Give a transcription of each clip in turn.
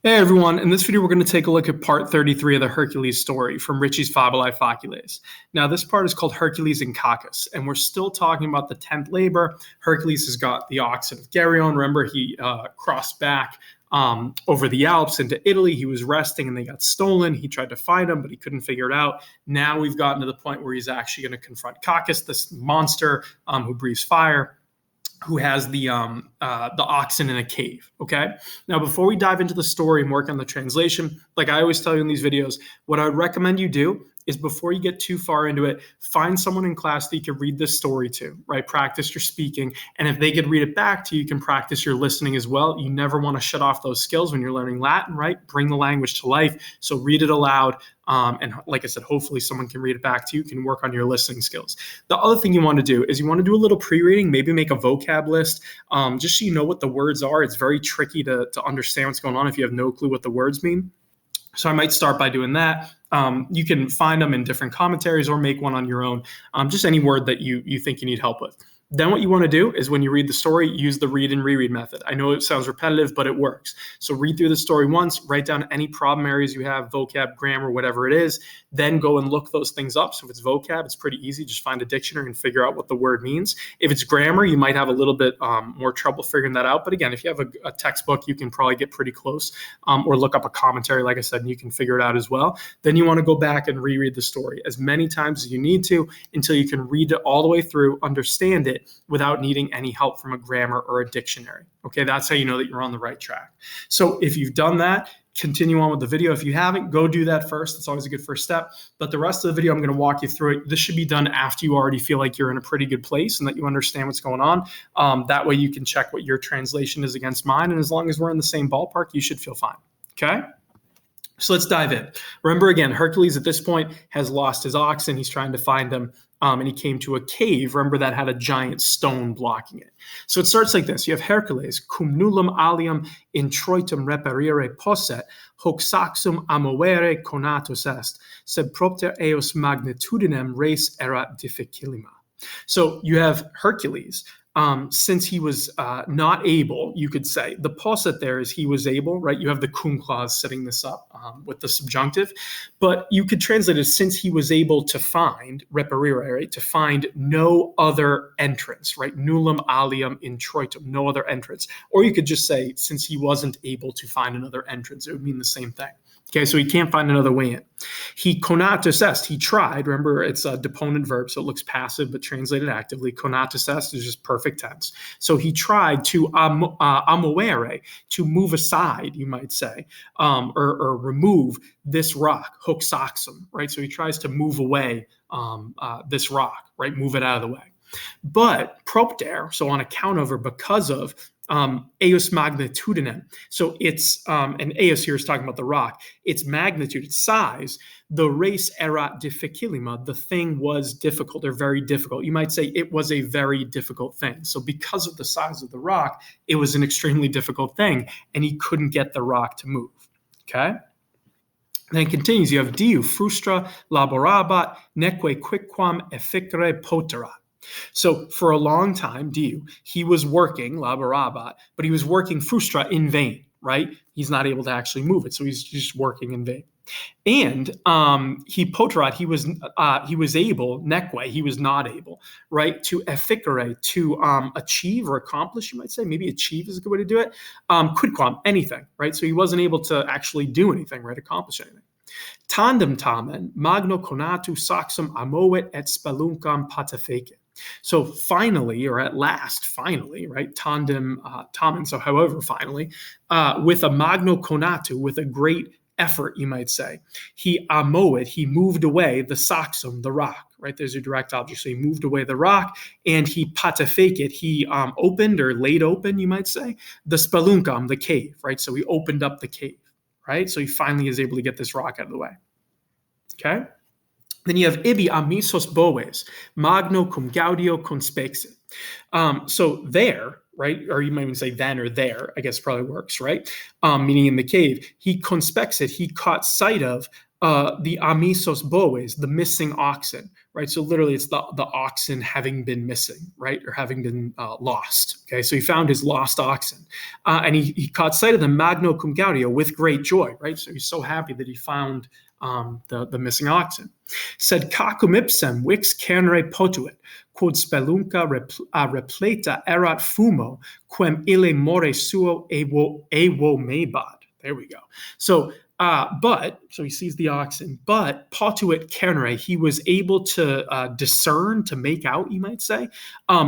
Hey everyone, in this video we're going to take a look at part 33 of the Hercules story from Ritchie's Fabulae Faciles. Now this part is called Hercules and Cacus, and we're still talking about the 10th labor. Hercules has got the oxen of Geryon. Remember, he crossed back over the Alps into Italy. He was resting and they got stolen. He tried to find them, but he couldn't figure it out. Now we've gotten to the point where he's actually going to confront Cacus, this monster who breathes fire, who has the oxen in a cave, okay? Now, before we dive into the story and work on the translation, like I always tell you in these videos, what I would recommend you do is before you get too far into it, find someone in class that you can read this story to, right? Practice your speaking. And if they could read it back to you, you can practice your listening as well. You never want to shut off those skills when you're learning Latin, right? Bring the language to life. So read it aloud. And like I said, hopefully someone can read it back to you, can work on your listening skills. The other thing you want to do is you want to do a little pre-reading, maybe make a vocab list, just so you know what the words are. It's very tricky to understand what's going on if you have no clue what the words mean. So I might start by doing that. You can find them in different commentaries or make one on your own, just any word that you think you need help with. Then what you want to do is when you read the story, use the read and reread method. I know it sounds repetitive, but it works. So read through the story once, write down any problem areas you have, vocab, grammar, whatever it is, then go and look those things up. So if it's vocab, it's pretty easy. Just find a dictionary and figure out what the word means. If it's grammar, you might have a little bit more trouble figuring that out. But again, if you have a textbook, you can probably get pretty close, or look up a commentary, like I said, and you can figure it out as well. Then you want to go back and reread the story as many times as you need to until you can read it all the way through, understand it, without needing any help from a grammar or a dictionary. Okay, that's how you know that you're on the right track. So if you've done that, continue on with the video. If you haven't, go do that first. It's always a good first step. But the rest of the video, I'm going to walk you through it. This should be done after you already feel like you're in a pretty good place and that you understand what's going on. That way you can check what your translation is against mine. And as long as we're in the same ballpark, you should feel fine. Okay? So let's dive in. Remember again, Hercules at this point has lost his oxen. He's trying to find them. And he came to a cave, remember, that had a giant stone blocking it. So it starts like this. You have Hercules, cum nullum alium introitum reperire posset, hoc saxum amovere conatus est, sed propter eos magnitudinem res erat difficilima. So you have Hercules. Since he was not able, you could say, the posset there is he was able, right? You have the cum clause setting this up with the subjunctive, but you could translate it as since he was able to find, reperire, right? To find no other entrance, right? Nullum alium introitum, no other entrance. Or you could just say, since he wasn't able to find another entrance, it would mean the same thing. Okay, so he can't find another way in. He conatus est, he tried. Remember, it's a deponent verb, so it looks passive, but translated actively. Conatus est is just perfect tense. So he tried to amovere, to move aside, you might say, or remove this rock, hoc saxum, right? So he tries to move away this rock, right? Move it out of the way. But propter, so on account of or because of, eos magnitudinem. So it's, and eos here is talking about the rock, its magnitude, its size, the res erat difficilima, the thing was difficult or very difficult. You might say it was a very difficult thing. So because of the size of the rock, it was an extremely difficult thing, and he couldn't get the rock to move, okay? Then it continues, you have diu frustra laborabat neque quicquam efficere poterat. So for a long time, Diu, he was working, laborabat, but he was working frustra in vain, right? He's not able to actually move it, so he's just working in vain. And he poterat, he was able, neque, he was not able, right, to efficere, to achieve or accomplish, you might say, maybe achieve is a good way to do it, quidquam, anything, right? So he wasn't able to actually do anything, right, accomplish anything. Tandem tamen, magno conatu saxum amovet et speluncam patefecit. So finally, or at last, finally, right, tandem tamen, so however, finally, with a magno conatu, with a great effort, you might say, he amoet, he moved away the saxum, the rock, right? There's a direct object. So he moved away the rock, and he patefecit, he opened or laid open, you might say, the speluncam, the cave, right? So he opened up the cave, right? So he finally is able to get this rock out of the way, okay? Then you have ibi amisos boes, magno cum gaudio conspexit. So there, right, or you might even say then or there, I guess probably works, right? Meaning in the cave, he conspexit, he caught sight of the amisos boes, the missing oxen, right? So literally it's the oxen having been missing, right? Or having been lost, okay? So he found his lost oxen. And he caught sight of them magno cum gaudio, with great joy, right? So he's so happy that he found the missing oxen. Sed cacum ipsem vix cernere potuit, quod spelunca repleta erat fumo, quem ille more suo evo mebad. There we go. So so he sees the oxen, but potuit cernere, he was able to discern, to make out, you might say.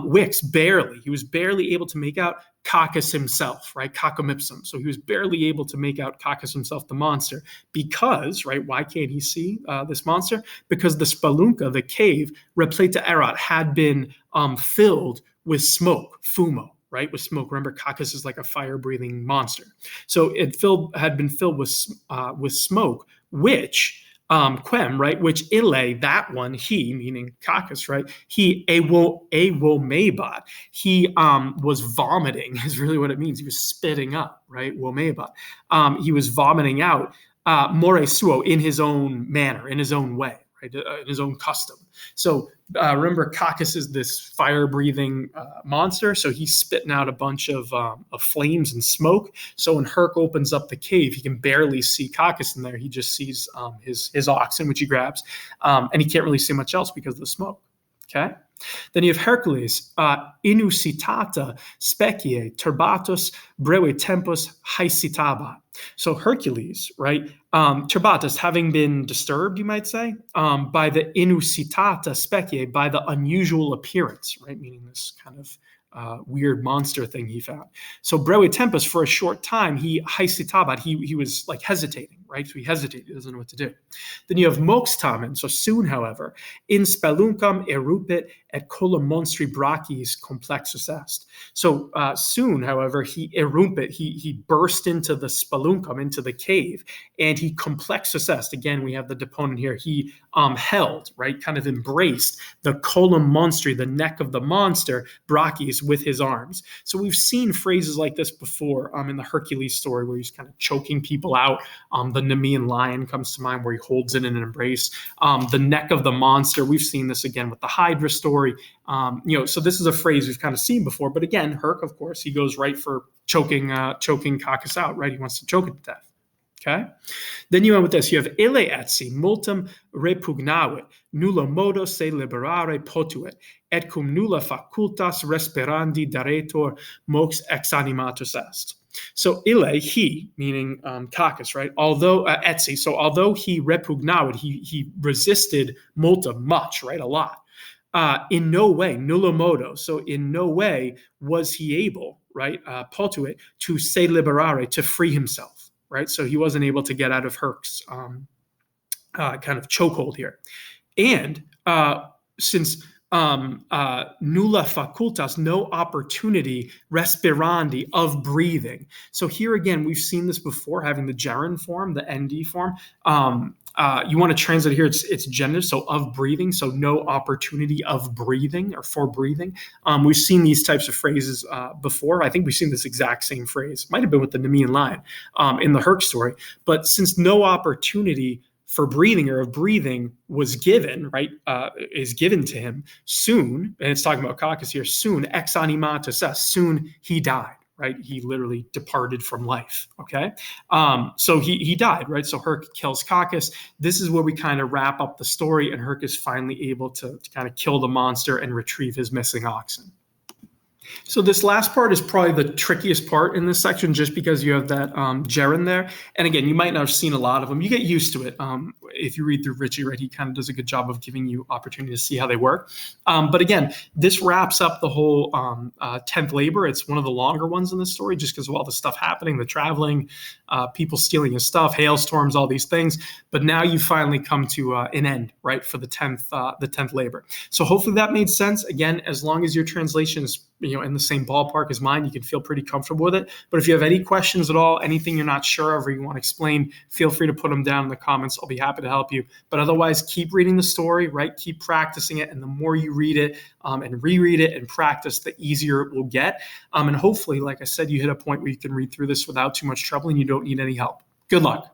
Wix, barely. He was barely able to make out Cacus himself, right? Cacum ipsum. So he was barely able to make out Cacus himself, the monster, because, right, why can't he see this monster? Because the spelunca, the cave, repleta erat, had been filled with smoke, fumo, right, with smoke. Remember, Cacus is like a fire-breathing monster. So it had been filled with smoke, which quem, right, which ille, that one, he, meaning Cacus, right, he ewo mebad, he was vomiting, is really what it means. He was spitting up, right, wo mebad. He was vomiting out more suo, in his own manner, in his own way, right, in his own custom. So remember, Cacus is this fire-breathing monster, so he's spitting out a bunch of flames and smoke. So when Herc opens up the cave, he can barely see Cacus in there. He just sees his oxen, which he grabs, and he can't really see much else because of the smoke. Okay. Then you have Hercules, inusitata specie turbatus breve tempus haesitabat. So Hercules, right, turbatus, having been disturbed, you might say, by the inusitata specie, by the unusual appearance, right, meaning this kind of weird monster thing he found. So breve tempus, for a short time, he haesitabat, he was like hesitating, right? So he hesitated, he doesn't know what to do. Then you have mox tamen, so soon, however, in speluncam erupit et cola monstri brachiis complexus est. So soon, however, he erumpit, he burst into the speluncum, into the cave, and he complexus est. Again, we have the deponent here. He held, right, kind of embraced the colum monstri, the neck of the monster, brachiis, with his arms. So we've seen phrases like this before in the Hercules story, where he's kind of choking people out. The Nemean lion comes to mind, where he holds it in an embrace. The neck of the monster, we've seen this again with the Hydra story. So this is a phrase we've kind of seen before. But again, Herc, of course, he goes right for choking Cacus out, right? He wants to choke it to death. Okay. Then you have with this, you have ille etsi multum repugnavit, nulla modo se liberare potuit, et cum nulla facultas respirandi daretur mox exanimatus est. So ille, he, meaning Cacus, right? Although etsi, so although he repugnavit, he resisted multum, much, right? A lot. In no way, nulla modo, so in no way was he able, right, potuit, to se liberare, to free himself. Right, so he wasn't able to get out of Herc's kind of chokehold here, and since nulla facultas, no opportunity, respirandi, of breathing. So here again, we've seen this before, having the gerund form, the nd form. You want to translate here, it's genitive, so of breathing, so no opportunity of breathing or for breathing. We've seen these types of phrases before. I think we've seen this exact same phrase. Might have been with the Nemean lion in the Herc story. But since no opportunity for breathing or of breathing was given, right, is given to him soon, and it's talking about Cacus here, soon, ex animatus est, soon he died. Right, he literally departed from life. Okay, so he died. Right, so Herc kills Cacus. This is where we kind of wrap up the story, and Herc is finally able to kind of kill the monster and retrieve his missing oxen. So this last part is probably the trickiest part in this section, just because you have that gerund there. And again, you might not have seen a lot of them. You get used to it if you read through Ritchie, right? He kind of does a good job of giving you opportunity to see how they work. But again, this wraps up the whole 10th labor. It's one of the longer ones in the story, just because of all the stuff happening, the traveling, people stealing his stuff, hailstorms, all these things. But now you finally come to an end, right, for the 10th labor. So hopefully that made sense. Again, as long as your translation is in the same ballpark as mine, you can feel pretty comfortable with it. But if you have any questions at all, anything you're not sure of or you want to explain, feel free to put them down in the comments. I'll be happy to help you. But otherwise, keep reading the story, right? Keep practicing it. And the more you read it and reread it and practice, the easier it will get. And hopefully, like I said, you hit a point where you can read through this without too much trouble and you don't need any help. Good luck.